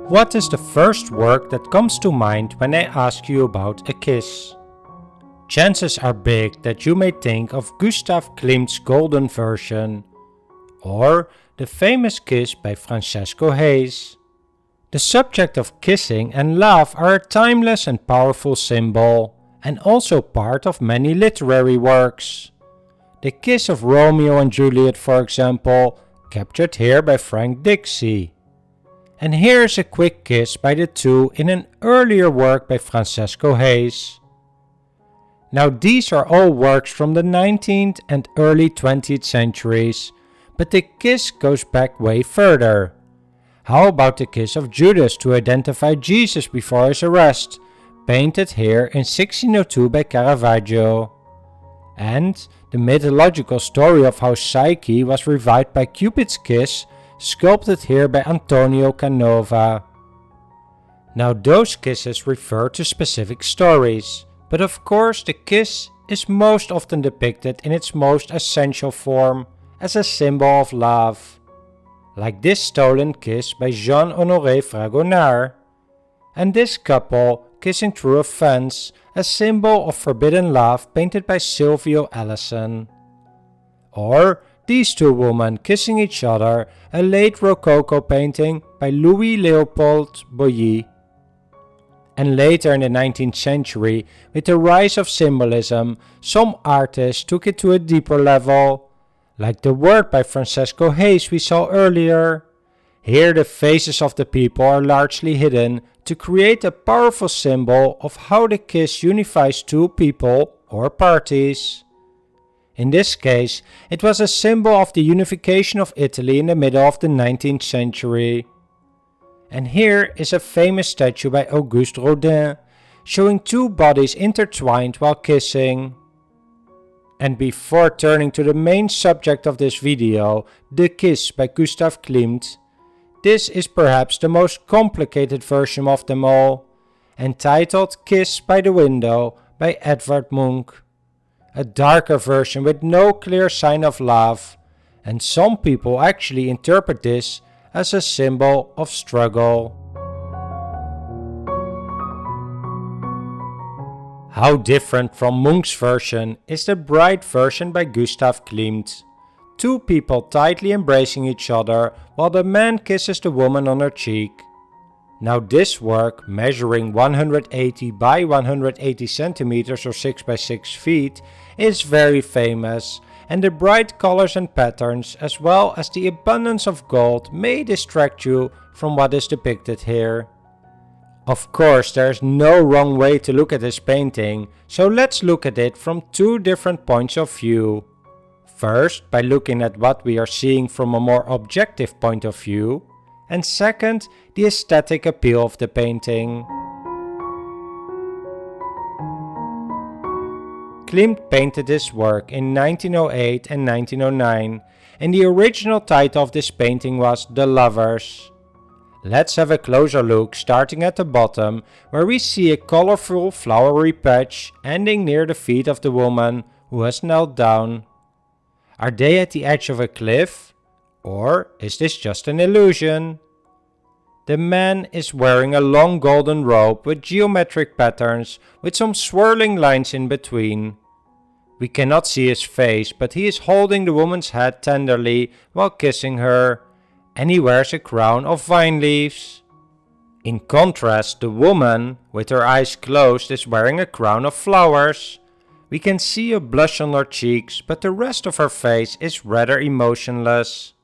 What is the first work that comes to mind when I ask you about a kiss? Chances are big that you may think of Gustav Klimt's golden version, or the famous kiss by Francesco Hayes. The subject of kissing and love are a timeless and powerful symbol, and also part of many literary works. The kiss of Romeo and Juliet, for example, captured here by Frank Dixie. And here's a quick kiss by the two in an earlier work by Francesco Hayes. Now these are all works from the 19th and early 20th centuries, but the kiss goes back way further. How about the kiss of Judas to identify Jesus before his arrest, painted here in 1602 by Caravaggio? And the mythological story of how Psyche was revived by Cupid's kiss, sculpted here by Antonio Canova. Now those kisses refer to specific stories, but of course the kiss is most often depicted in its most essential form, as a symbol of love. Like this stolen kiss by Jean-Honoré Fragonard, and this couple kissing through a fence, a symbol of forbidden love painted by Silvio Allison. Or these two women kissing each other, a late Rococo painting by Louis Leopold Bouilly. And later in the 19th century, with the rise of symbolism, some artists took it to a deeper level, like the work by Francesco Hayes we saw earlier. Here the faces of the people are largely hidden to create a powerful symbol of how the kiss unifies two people or parties. In this case, it was a symbol of the unification of Italy in the middle of the 19th century. And here is a famous statue by Auguste Rodin, showing two bodies intertwined while kissing. And before turning to the main subject of this video, the kiss by Gustav Klimt, this is perhaps the most complicated version of them all, entitled Kiss by the Window by Edvard Munch. A darker version with no clear sign of love, and some people actually interpret this as a symbol of struggle. How different from Munch's version is the bright version by Gustav Klimt. Two people tightly embracing each other while the man kisses the woman on her cheek. Now this work, measuring 180 by 180 centimeters or 6 by 6 feet, is very famous, and the bright colors and patterns as well as the abundance of gold may distract you from what is depicted here. Of course, there is no wrong way to look at this painting, so let's look at it from two different points of view. First, by looking at what we are seeing from a more objective point of view, and second, the aesthetic appeal of the painting. Klimt painted this work in 1908 and 1909, and the original title of this painting was The Lovers. Let's have a closer look, starting at the bottom, where we see a colorful flowery patch ending near the feet of the woman who has knelt down. Are they at the edge of a cliff? Or is this just an illusion? The man is wearing a long golden robe with geometric patterns with some swirling lines in between. We cannot see his face, but he is holding the woman's head tenderly while kissing her, and he wears a crown of vine leaves. In contrast, the woman, with her eyes closed, is wearing a crown of flowers. We can see a blush on her cheeks, but the rest of her face is rather emotionless.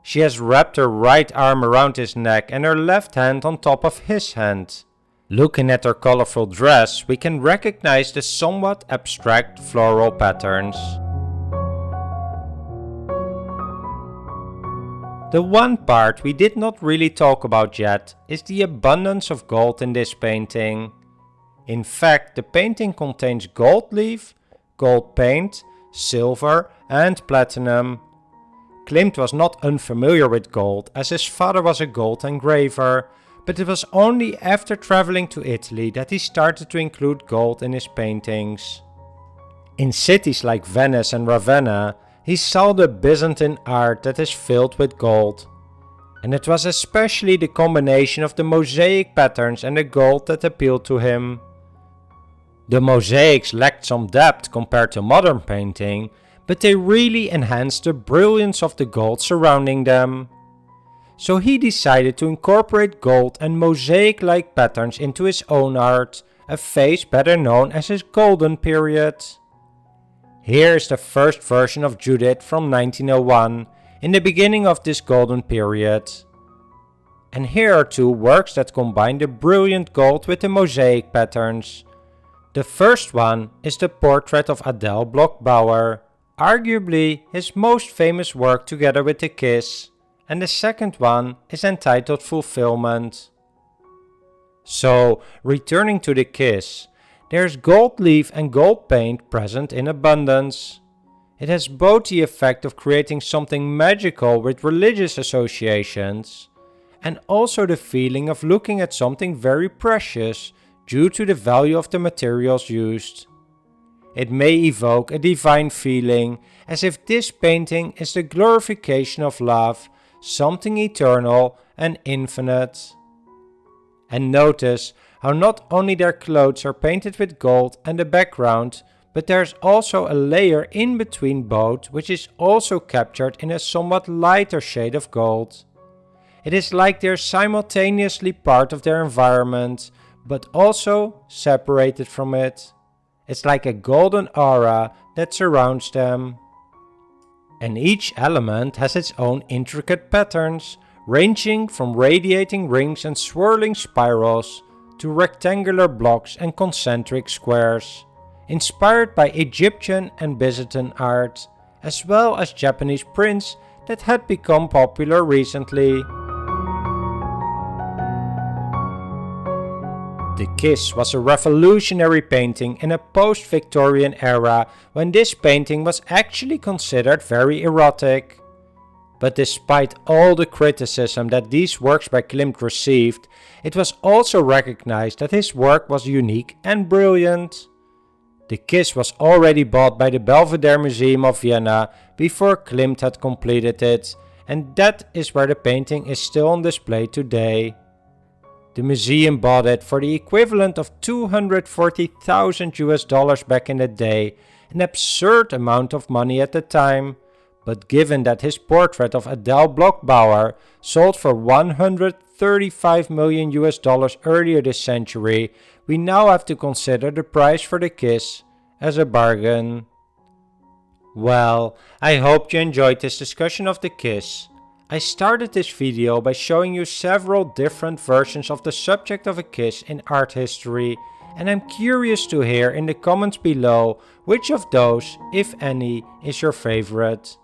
She has wrapped her right arm around his neck and her left hand on top of his hand. Looking at her colorful dress, we can recognize the somewhat abstract floral patterns. The one part we did not really talk about yet is the abundance of gold in this painting. In fact, the painting contains gold leaf, gold paint, silver and platinum. Klimt was not unfamiliar with gold, as his father was a gold engraver, but it was only after traveling to Italy that he started to include gold in his paintings. In cities like Venice and Ravenna, he saw the Byzantine art that is filled with gold. and it was especially the combination of the mosaic patterns and the gold that appealed to him. The mosaics lacked some depth compared to modern painting, but they really enhanced the brilliance of the gold surrounding them. So he decided to incorporate gold and mosaic-like patterns into his own art, a phase better known as his golden period. Here is the first version of Judith from 1901, in the beginning of this golden period. And here are two works that combine the brilliant gold with the mosaic patterns. The first one is the portrait of Adele Bloch-Bauer, arguably his most famous work together with The Kiss, and the second one is entitled Fulfillment. So, returning to The Kiss, there's gold leaf and gold paint present in abundance. It has both the effect of creating something magical with religious associations, and also the feeling of looking at something very precious due to the value of the materials used. It may evoke a divine feeling, as if this painting is the glorification of love, something eternal and infinite. And notice how not only their clothes are painted with gold and the background, but there's also a layer in between both which is also captured in a somewhat lighter shade of gold. It is like they're simultaneously part of their environment, but also separated from it. It's like a golden aura that surrounds them. And each element has its own intricate patterns, ranging from radiating rings and swirling spirals to rectangular blocks and concentric squares, inspired by Egyptian and Byzantine art, as well as Japanese prints that had become popular recently. The Kiss was a revolutionary painting in a post-Victorian era when this painting was actually considered very erotic. But despite all the criticism that these works by Klimt received, it was also recognized that his work was unique and brilliant. The Kiss was already bought by the Belvedere Museum of Vienna before Klimt had completed it, and that is where the painting is still on display today. The museum bought it for the equivalent of $240,000 back in the day, an absurd amount of money at the time. But given that his portrait of Adele Bloch-Bauer sold for $135 million earlier this century, we now have to consider the price for The Kiss as a bargain. Well, I hope you enjoyed this discussion of The Kiss. I started this video by showing you several different versions of the subject of a kiss in art history, and I'm curious to hear in the comments below which of those, if any, is your favorite.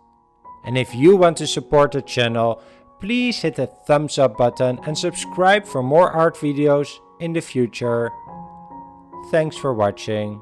And if you want to support the channel, please hit the thumbs up button and subscribe for more art videos in the future. Thanks for watching.